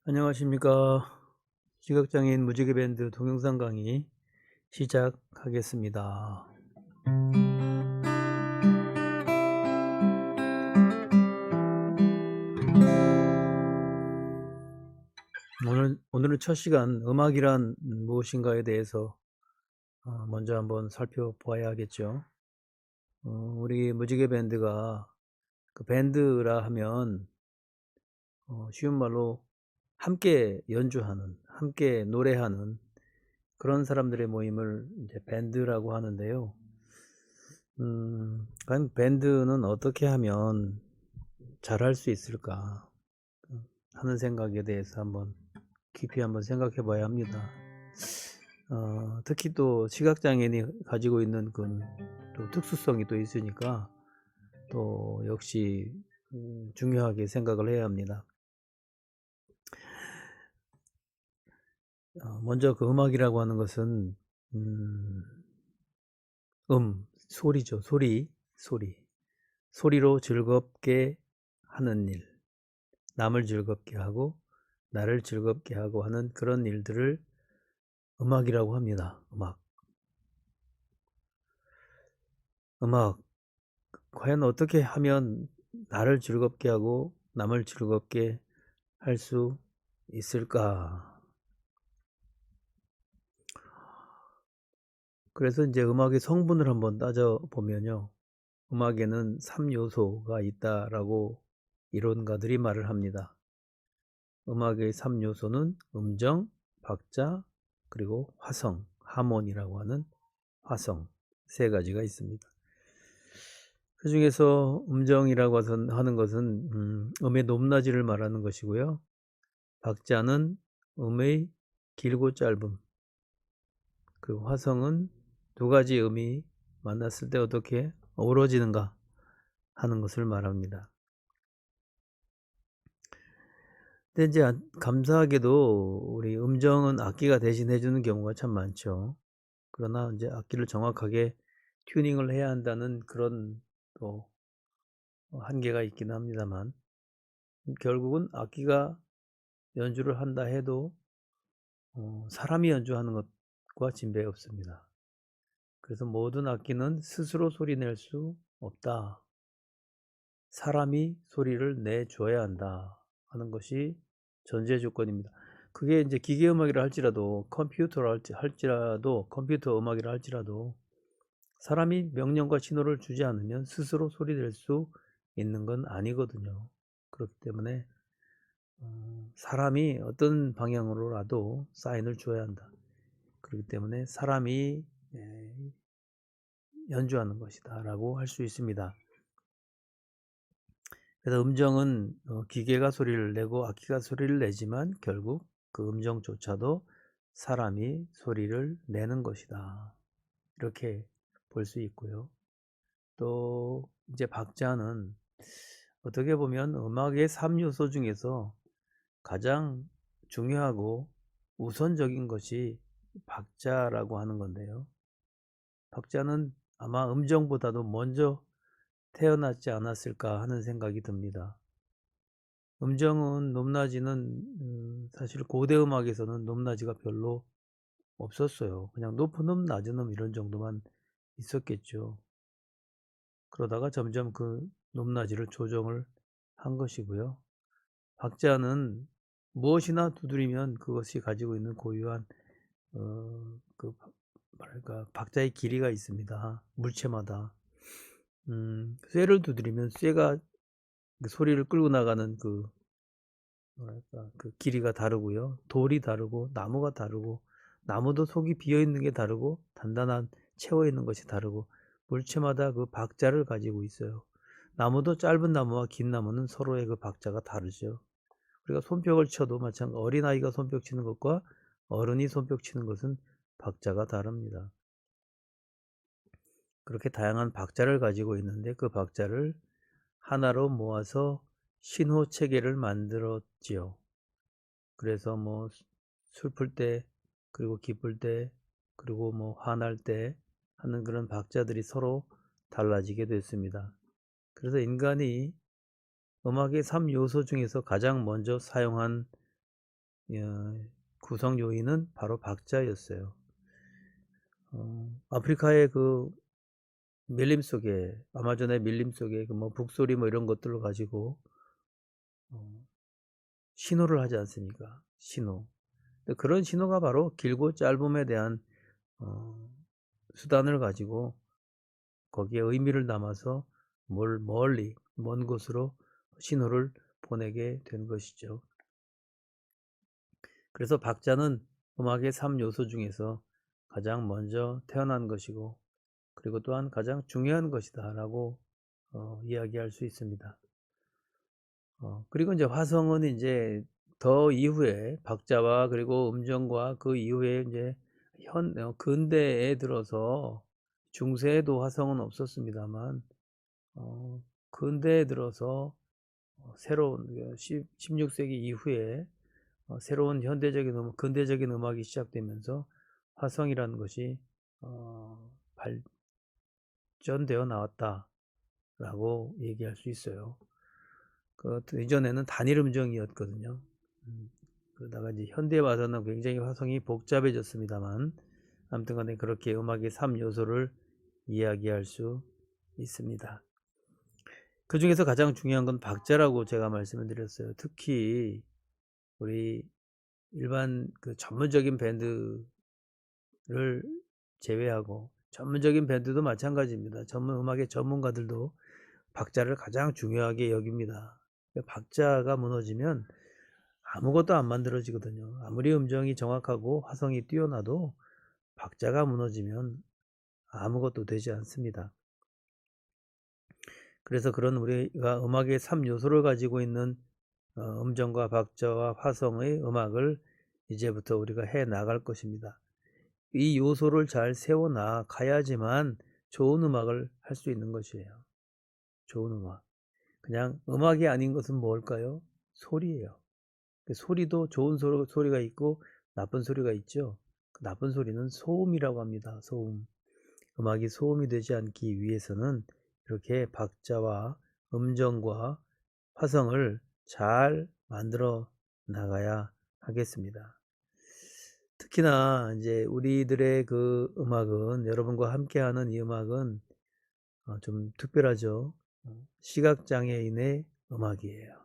안녕하십니까. 시각장애인 무지개 밴드 동영상 강의 시작하겠습니다. 오늘은 첫 시간 음악이란 무엇인가에 대해서 먼저 한번 살펴봐야겠죠. 우리 무지개 밴드가 그 밴드라 하면 쉬운 말로 함께 연주하는, 함께 노래하는 그런 사람들의 모임을 이제 밴드라고 하는데요. 과연 밴드는 어떻게 하면 잘할 수 있을까 하는 생각에 대해서 깊이 한번 생각해 봐야 합니다. 특히 또 시각장애인이 가지고 있는 또 특수성이 또 있으니까 또 역시 중요하게 생각을 해야 합니다. 먼저 그 음악이라고 하는 것은 음, 소리죠. 소리. 소리로 즐겁게 하는 일, 남을 즐겁게 하고 나를 즐겁게 하고 하는 그런 일들을 음악이라고 합니다. 음악. 과연 어떻게 하면 나를 즐겁게 하고 남을 즐겁게 할 수 있을까? 그래서 이제 음악의 성분을 한번 따져보면요. 음악에는 3요소가 있다라고 이론가들이 말을 합니다. 음악의 3요소는 음정, 박자, 그리고 화성, 하모니라고 하는 화성 세 가지가 있습니다. 그 중에서 음정이라고 하는 것은 음의 높낮이를 말하는 것이고요. 박자는 음의 길고 짧음, 그리고 화성은 두 가지 음이 만났을 때 어떻게 어우러지는가 하는 것을 말합니다. 근데 이제 감사하게도 우리 음정은 악기가 대신해 주는 경우가 참 많죠. 그러나 이제 악기를 정확하게 튜닝을 해야 한다는 그런 또 한계가 있기는 합니다만, 결국은 악기가 연주를 한다 해도 사람이 연주하는 것과 진배 없습니다. 그래서 모든 악기는 스스로 소리 낼 수 없다. 사람이 소리를 내줘야 한다 하는 것이 전제 조건입니다. 그게 이제 기계 음악이라 할지라도 컴퓨터 음악이라 할지라도 사람이 명령과 신호를 주지 않으면 스스로 소리 낼 수 있는 건 아니거든요. 그렇기 때문에 사람이 어떤 방향으로라도 사인을 줘야 한다. 그렇기 때문에 사람이 연주하는 것이다 라고 할 수 있습니다. 그래서 음정은 기계가 소리를 내고 악기가 소리를 내지만 결국 그 음정조차도 사람이 소리를 내는 것이다. 이렇게 볼 수 있고요. 또 이제 박자는 어떻게 보면 음악의 3요소 중에서 가장 중요하고 우선적인 것이 박자라고 하는 건데요. 박자는 아마 음정보다도 먼저 태어났지 않았을까 하는 생각이 듭니다. 음정은 높낮이는 사실 고대 음악에서는 높낮이가 별로 없었어요. 그냥 높은 음, 낮은 음 이런 정도만 있었겠죠. 그러다가 점점 그 높낮이를 조정을 한 것이고요. 박자는 무엇이나 두드리면 그것이 가지고 있는 고유한 그 뭐랄까 박자의 길이가 있습니다. 물체마다. 쇠를 두드리면 쇠가 그 소리를 끌고 나가는 그 뭐랄까 그 길이가 다르고요. 돌이 다르고 나무가 다르고 나무도 속이 비어 있는 게 다르고 단단한 채워 있는 것이 다르고 물체마다 그 박자를 가지고 있어요. 나무도 짧은 나무와 긴 나무는 서로의 그 박자가 다르죠. 우리가 손뼉을 쳐도 마찬가지 어린아이가 손뼉 치는 것과 어른이 손뼉 치는 것은 박자가 다릅니다. 그렇게 다양한 박자를 가지고 있는데 그 박자를 하나로 모아서 신호 체계를 만들었지요. 그래서 뭐 슬플 때 그리고 기쁠 때 그리고 뭐 화날 때 하는 그런 박자들이 서로 달라지게 됐습니다. 그래서 인간이 음악의 3요소 중에서 가장 먼저 사용한 구성 요인은 바로 박자였어요. 아프리카의 그 밀림 속에, 아마존의 밀림 속에 그 뭐 북소리 뭐 이런 것들을 가지고 신호를 하지 않습니까? 신호. 그런 신호가 바로 길고 짧음에 대한 수단을 가지고 거기에 의미를 담아서 멀리 먼 곳으로 신호를 보내게 된 것이죠. 그래서 박자는 음악의 3요소 중에서 가장 먼저 태어난 것이고, 그리고 또한 가장 중요한 것이다 라고 이야기할 수 있습니다. 그리고 이제 화성은 이제 더 이후에 박자와 그리고 음정과 그 이후에 이제 근대에 들어서, 중세에도 화성은 없었습니다만 근대에 들어서 새로운 16세기 이후에 새로운 근대적인 음악이 시작되면서 화성이라는 것이 발전되어 나왔다라고 얘기할 수 있어요. 그 이전에는 단일 음정이었거든요. 그러다가 이제 현대에 와서는 굉장히 화성이 복잡해졌습니다만, 아무튼 간에 그렇게 음악의 3요소를 이야기할 수 있습니다. 그 중에서 가장 중요한 건 박자라고 제가 말씀을 드렸어요. 특히 우리 일반 그 전문적인 밴드를 제외하고, 전문적인 밴드도 마찬가지입니다. 음악의 전문가들도 박자를 가장 중요하게 여깁니다. 박자가 무너지면 아무것도 안 만들어지거든요. 아무리 음정이 정확하고 화성이 뛰어나도 박자가 무너지면 아무것도 되지 않습니다. 그래서 그런 우리가 음악의 3요소를 가지고 있는 음정과 박자와 화성의 음악을 이제부터 우리가 해 나갈 것입니다. 이 요소를 잘 세워 나가야지만 좋은 음악을 할 수 있는 것이에요. 좋은 음악. 그냥 음악이 아닌 것은 뭘까요? 소리예요. 소리도 좋은 소리가 있고 나쁜 소리가 있죠. 그 나쁜 소리는 소음이라고 합니다. 소음. 음악이 소음이 되지 않기 위해서는 이렇게 박자와 음정과 화성을 잘 만들어 나가야 하겠습니다. 특히나 이제 우리들의 그 음악은, 여러분과 함께하는 이 음악은 좀 특별하죠. 시각장애인의 음악이에요.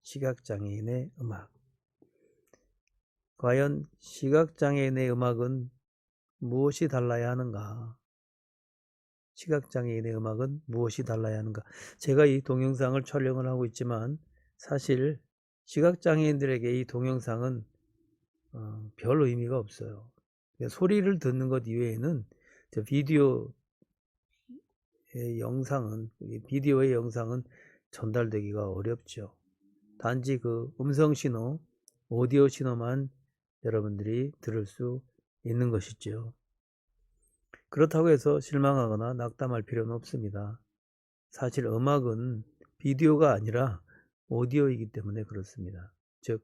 시각장애인의 음악. 과연 시각장애인의 음악은 무엇이 달라야 하는가? 시각장애인의 음악은 무엇이 달라야 하는가? 제가 이 동영상을 촬영을 하고 있지만 사실 시각장애인들에게 이 동영상은 별 의미가 없어요. 소리를 듣는 것 이외에는 비디오의 영상은 전달되기가 어렵죠. 단지 그 음성 신호, 오디오 신호만 여러분들이 들을 수 있는 것이죠. 그렇다고 해서 실망하거나 낙담할 필요는 없습니다. 사실 음악은 비디오가 아니라 오디오이기 때문에 그렇습니다. 즉,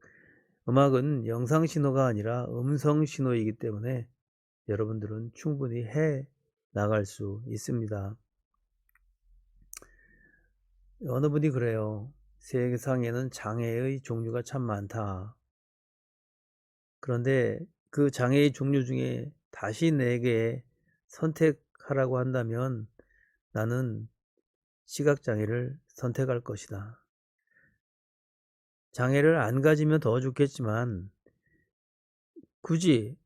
음악은 영상 신호가 아니라 음성 신호이기 때문에 여러분들은 충분히 해 나갈 수 있습니다. 어느 분이 그래요. 세상에는 장애의 종류가 참 많다. 그런데 그 장애의 종류 중에 다시 내게 선택하라고 한다면 나는 시각장애를 선택할 것이다. 장애를 안 가지면 더 좋겠지만 굳이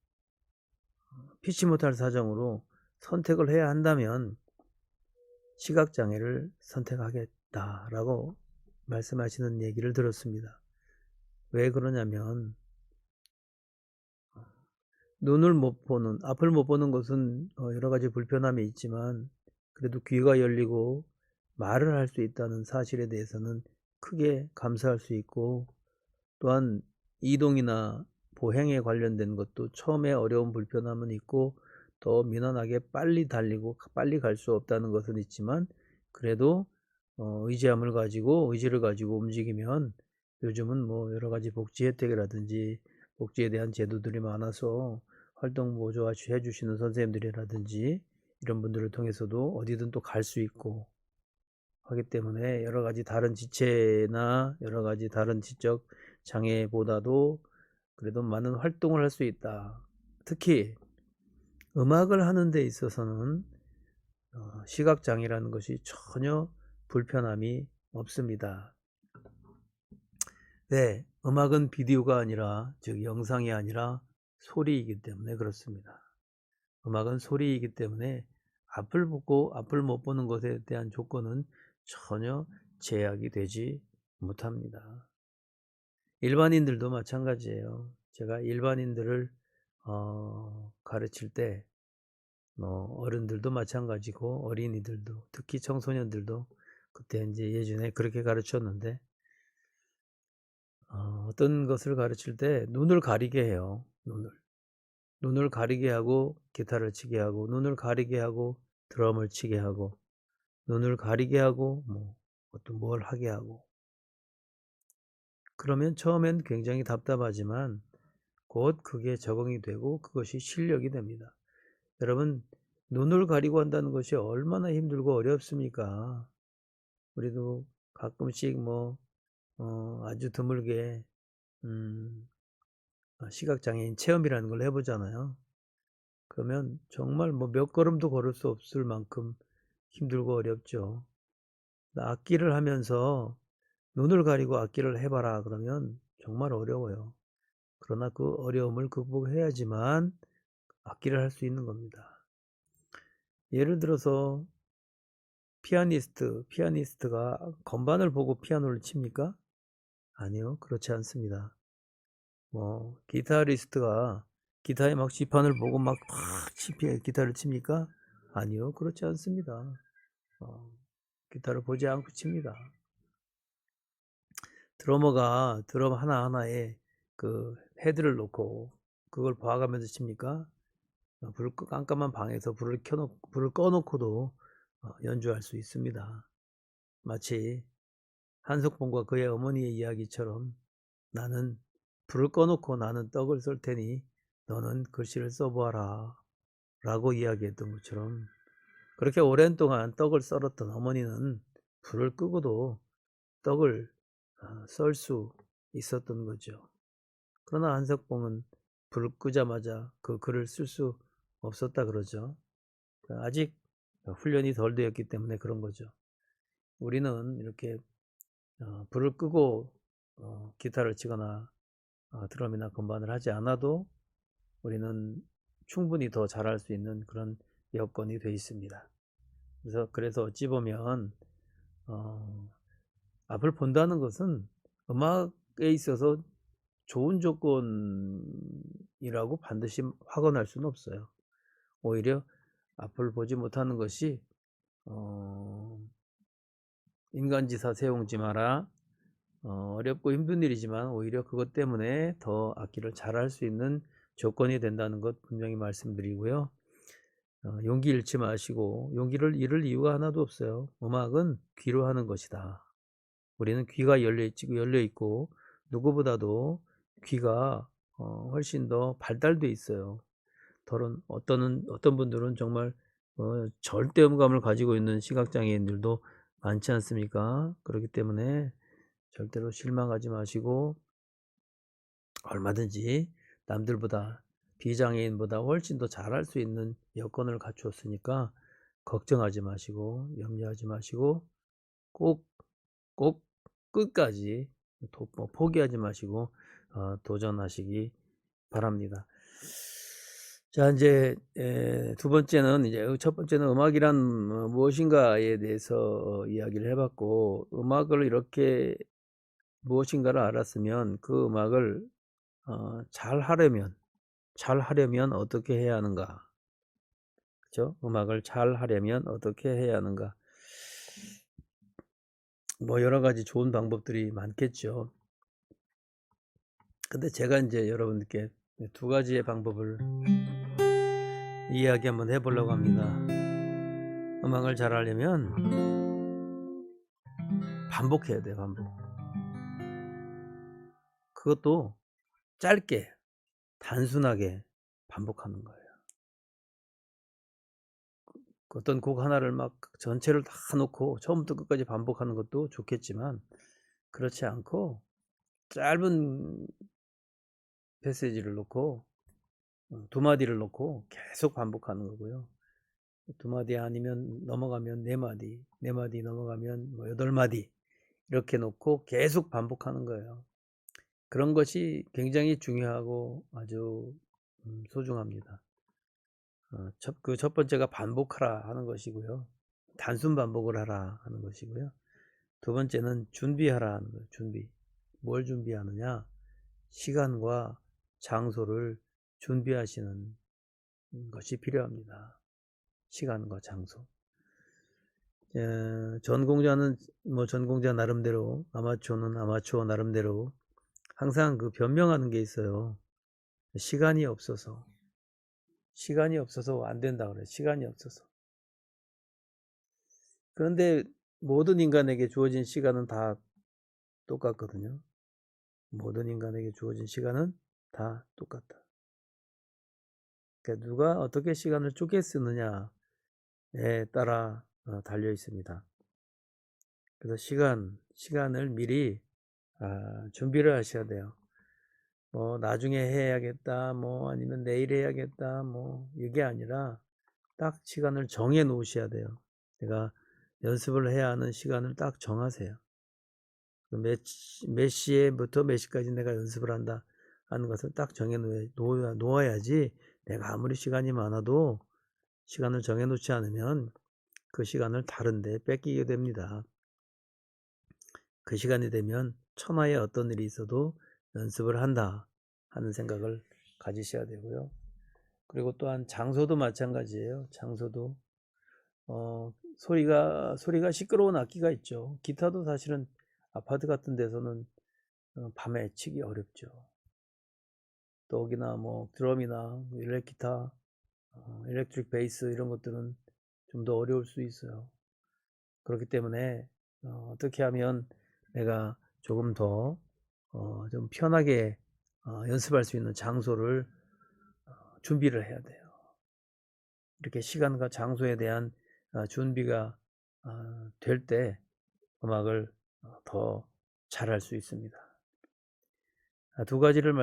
피치 못할 사정으로 선택을 해야 한다면 시각장애를 선택하겠다라고 말씀하시는 얘기를 들었습니다. 왜 그러냐면 앞을 못 보는 것은 여러 가지 불편함이 있지만 그래도 귀가 열리고 말을 할 수 있다는 사실에 대해서는 크게 감사할 수 있고, 또한 이동이나 보행에 관련된 것도 처음에 어려운 불편함은 있고 더 민원하게 빨리 달리고 빨리 갈 수 없다는 것은 있지만, 그래도 의지를 가지고 움직이면 요즘은 뭐 여러 가지 복지 혜택이라든지 복지에 대한 제도들이 많아서 활동 보조해 주시는 선생님들이라든지 이런 분들을 통해서도 어디든 또 갈 수 있고 하기 때문에 여러 가지 다른 지체나 여러 가지 다른 지적 장애보다도 그래도 많은 활동을 할 수 있다. 특히 음악을 하는 데 있어서는 시각장애라는 것이 전혀 불편함이 없습니다. 네, 음악은 비디오가 아니라, 즉 영상이 아니라 소리이기 때문에 그렇습니다. 음악은 소리이기 때문에 앞을 보고 앞을 못 보는 것에 대한 조건은 전혀 제약이 되지 못합니다. 일반인들도 마찬가지예요. 제가 일반인들을 가르칠 때 어른들도 마찬가지고 어린이들도, 특히 청소년들도 그때 이제 예전에 그렇게 가르쳤는데, 어떤 것을 가르칠 때 눈을 가리게 해요. 눈을 가리게 하고 기타를 치게 하고, 눈을 가리게 하고 드럼을 치게 하고, 눈을 가리게 하고 뭐 어떤 뭘 하게 하고. 그러면 처음엔 굉장히 답답하지만 곧 그게 적응이 되고 그것이 실력이 됩니다. 여러분, 눈을 가리고 한다는 것이 얼마나 힘들고 어렵습니까? 우리도 가끔씩 아주 드물게 시각장애인 체험이라는 걸 해보잖아요. 그러면 정말 몇 걸음도 걸을 수 없을 만큼 힘들고 어렵죠. 악기를 하면서 눈을 가리고 악기를 해봐라 그러면 정말 어려워요. 그러나 그 어려움을 극복해야지만 악기를 할 수 있는 겁니다. 예를 들어서 피아니스트가 건반을 보고 피아노를 칩니까? 아니요, 그렇지 않습니다. 기타리스트가 기타의 막 지판을 보고 막 기타를 칩니까? 아니요, 그렇지 않습니다. 기타를 보지 않고 칩니다. 드러머가 드럼 하나하나에 그 헤드를 놓고 그걸 봐가면서 칩니까? 깜깜한 방에서 불을 꺼놓고도 연주할 수 있습니다. 마치 한석봉과 그의 어머니의 이야기처럼, 나는 불을 꺼놓고 나는 떡을 썰 테니 너는 글씨를 써보아라 라고 이야기했던 것처럼, 그렇게 오랜 동안 떡을 썰었던 어머니는 불을 끄고도 떡을 썰 수 있었던 거죠. 그러나 한석봉은 불을 끄자마자 그 글을 쓸 수 없었다 그러죠. 아직 훈련이 덜 되었기 때문에 그런 거죠. 우리는 이렇게 불을 끄고 기타를 치거나 드럼이나 건반을 하지 않아도 우리는 충분히 더 잘할 수 있는 그런 여건이 되어 있습니다. 그래서 어찌 보면 앞을 본다는 것은 음악에 있어서 좋은 조건이라고 반드시 확언할 수는 없어요. 오히려 앞을 보지 못하는 것이 인간지사 세우지 마라. 어렵고 힘든 일이지만 오히려 그것 때문에 더 악기를 잘할 수 있는 조건이 된다는 것 분명히 말씀드리고요. 용기 잃지 마시고, 용기를 잃을 이유가 하나도 없어요. 음악은 귀로 하는 것이다. 우리는 귀가 열려 있고 누구보다도 귀가 훨씬 더 발달돼 있어요. 어떤 분들은 정말 절대음감을 가지고 있는 시각장애인들도 많지 않습니까? 그렇기 때문에 절대로 실망하지 마시고, 얼마든지 남들보다, 비장애인보다 훨씬 더 잘할 수 있는 여건을 갖추었으니까 걱정하지 마시고 염려하지 마시고 꼭 끝까지 포기하지 마시고 도전하시기 바랍니다. 자, 이제 두 번째는, 이제 첫 번째는 음악이란 무엇인가에 대해서 이야기를 해봤고, 음악을 이렇게 무엇인가를 알았으면 그 음악을 잘 하려면 어떻게 해야 하는가? 그렇죠? 음악을 잘 하려면 어떻게 해야 하는가? 여러 가지 좋은 방법들이 많겠죠. 근데 제가 이제 여러분들께 두 가지의 방법을 이야기 한번 해보려고 합니다. 음악을 잘 하려면 반복해야 돼요, 반복. 그것도 짧게, 단순하게 반복하는 거예요. 어떤 곡 하나를 막 전체를 다 놓고 처음부터 끝까지 반복하는 것도 좋겠지만, 그렇지 않고 짧은 패시지를 놓고 두 마디를 놓고 계속 반복하는 거고요. 두 마디 아니면 넘어가면 네 마디, 네 마디 넘어가면 뭐 여덟 마디 이렇게 놓고 계속 반복하는 거예요. 그런 것이 굉장히 중요하고 아주 소중합니다. 첫 번째가 반복하라 하는 것이고요. 단순 반복을 하라 하는 것이고요. 두 번째는 준비하라 하는 거예요. 준비. 뭘 준비하느냐? 시간과 장소를 준비하시는 것이 필요합니다. 시간과 장소. 전공자는 뭐 전공자 나름대로, 아마추어는 아마추어 나름대로 항상 그 변명하는 게 있어요. 시간이 없어서 안 된다 그래요. 시간이 없어서. 그런데 모든 인간에게 주어진 시간은 다 똑같거든요. 모든 인간에게 주어진 시간은 다 똑같다. 그러니까 누가 어떻게 시간을 쪼개 쓰느냐에 따라 달려 있습니다. 그래서 시간을 미리 준비를 하셔야 돼요. 뭐 나중에 해야겠다, 뭐 아니면 내일 해야겠다, 뭐 이게 아니라 딱 시간을 정해 놓으셔야 돼요. 내가 연습을 해야 하는 시간을 딱 정하세요. 몇 시에부터 몇 시까지 내가 연습을 한다 하는 것을 딱 정해 놓아야지 내가 아무리 시간이 많아도 시간을 정해 놓지 않으면 그 시간을 다른데 뺏기게 됩니다. 그 시간이 되면 천하에 어떤 일이 있어도 연습을 한다 하는 생각을 가지셔야 되고요. 그리고 또한 장소도 마찬가지예요. 장소도 소리가 시끄러운 악기가 있죠. 기타도 사실은 아파트 같은 데서는 밤에 치기 어렵죠. 독이나 뭐 드럼이나 일렉기타, 일렉트릭 베이스 이런 것들은 좀 더 어려울 수 있어요. 그렇기 때문에 어떻게 하면 내가 조금 더 좀 편하게 연습할 수 있는 장소를 준비를 해야 돼요. 이렇게 시간과 장소에 대한 준비가 될 때 음악을 더 잘할 수 있습니다. 두 가지를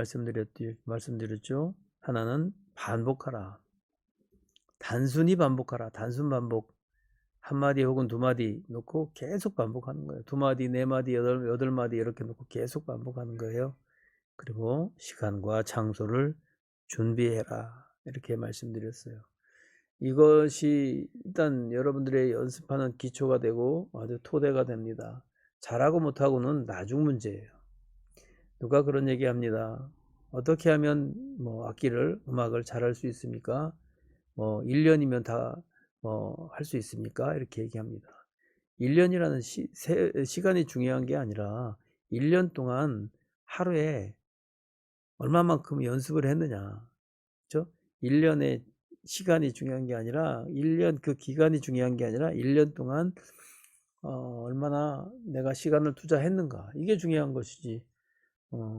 말씀드렸죠. 하나는 반복하라. 단순히 반복하라. 단순 반복. 한 마디 혹은 두 마디 놓고 계속 반복하는 거예요. 두 마디, 네 마디, 여덟 마디 이렇게 놓고 계속 반복하는 거예요. 그리고 시간과 장소를 준비해라. 이렇게 말씀드렸어요. 이것이 일단 여러분들의 연습하는 기초가 되고 아주 토대가 됩니다. 잘하고 못하고는 나중 문제예요. 누가 그런 얘기 합니다. 어떻게 하면 뭐 음악을 잘할 수 있습니까? 뭐 1년이면 다 할 수 있습니까? 이렇게 얘기합니다. 1년이라는 시간이 중요한 게 아니라 1년 동안 하루에 얼마만큼 연습을 했느냐. 그렇죠? 1년의 시간이 중요한 게 아니라 1년 그 기간이 중요한 게 아니라 1년 동안 얼마나 내가 시간을 투자했는가. 이게 중요한 것이지.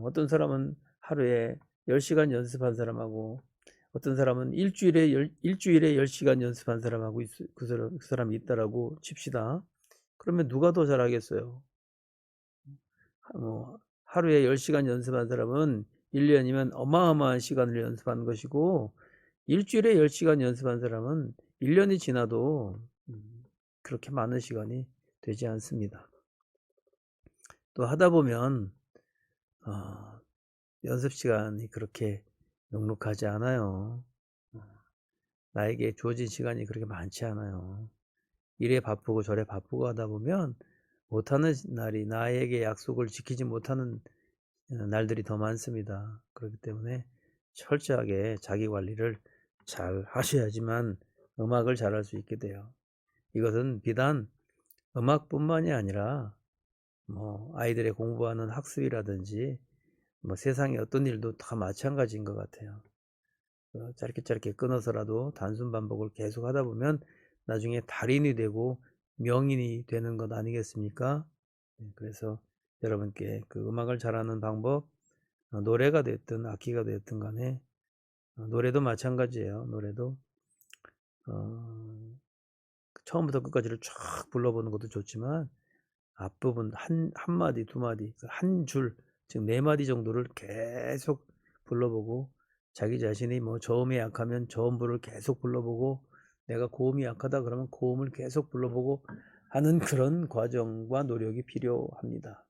어떤 사람은 하루에 10시간 연습한 사람하고 어떤 사람은 일주일에 10시간 연습한 사람하고 그 사람이 있다라고 칩시다. 그러면 누가 더 잘하겠어요? 하루에 10시간 연습한 사람은 1년이면 어마어마한 시간을 연습한 것이고 일주일에 10시간 연습한 사람은 1년이 지나도 그렇게 많은 시간이 되지 않습니다. 또 하다 보면 연습 시간이 그렇게 넉넉하지 않아요. 나에게 주어진 시간이 그렇게 많지 않아요. 이래 바쁘고 저래 바쁘고 하다 보면 못하는 날이 나에게 약속을 지키지 못하는 날들이 더 많습니다. 그렇기 때문에 철저하게 자기 관리를 잘 하셔야지만 음악을 잘할 수 있게 돼요. 이것은 비단 음악뿐만이 아니라 뭐 아이들의 공부하는 학습이라든지 뭐 세상의 어떤 일도 다 마찬가지인 것 같아요. 짧게 끊어서라도 단순 반복을 계속 하다 보면 나중에 달인이 되고 명인이 되는 것 아니겠습니까? 그래서 여러분께 그 음악을 잘하는 방법, 노래가 됐든 악기가 됐든 간에 노래도 마찬가지예요. 노래도 처음부터 끝까지를 쫙 불러보는 것도 좋지만 앞부분 한 마디, 두 마디, 한 줄, 즉 네 마디 정도를 계속 불러보고 자기 자신이 뭐 저음에 약하면 저음부를 계속 불러보고 내가 고음이 약하다 그러면 고음을 계속 불러보고 하는 그런 과정과 노력이 필요합니다.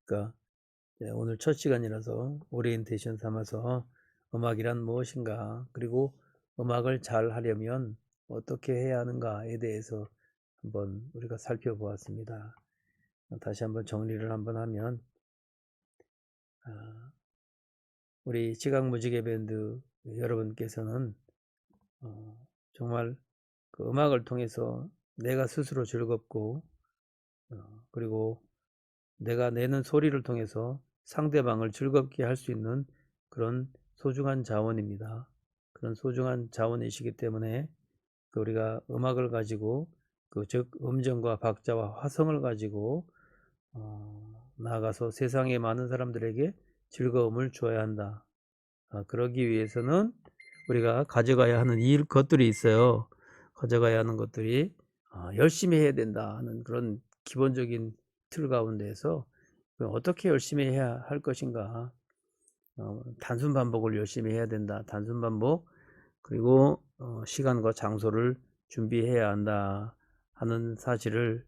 그러니까 오늘 첫 시간이라서 오리엔테이션 삼아서 음악이란 무엇인가 그리고 음악을 잘 하려면 어떻게 해야 하는가에 대해서 한번 우리가 살펴보았습니다. 다시 한번 정리를 한번 하면 우리 지각무지개 밴드 여러분께서는 정말 그 음악을 통해서 내가 스스로 즐겁고 그리고 내가 내는 소리를 통해서 상대방을 즐겁게 할 수 있는 그런 소중한 자원입니다. 그런 소중한 자원이시기 때문에 우리가 음악을 가지고 즉 음정과 박자와 화성을 가지고 나아가서 세상의 많은 사람들에게 즐거움을 줘야 한다. 그러기 위해서는 우리가 가져가야 하는 것들이 있어요. 가져가야 하는 것들이 열심히 해야 된다 하는 그런 기본적인 틀 가운데에서 어떻게 열심히 해야 할 것인가. 단순 반복을 열심히 해야 된다. 단순 반복 그리고 시간과 장소를 준비해야 한다 하는 사실을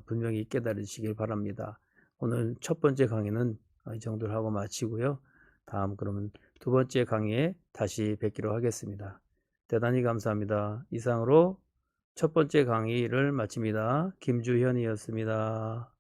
분명히 깨달으시길 바랍니다. 오늘 첫 번째 강의는 이 정도로 하고 마치고요. 다음 그러면 두 번째 강의에 다시 뵙기로 하겠습니다. 대단히 감사합니다. 이상으로 첫 번째 강의를 마칩니다. 김주현이었습니다.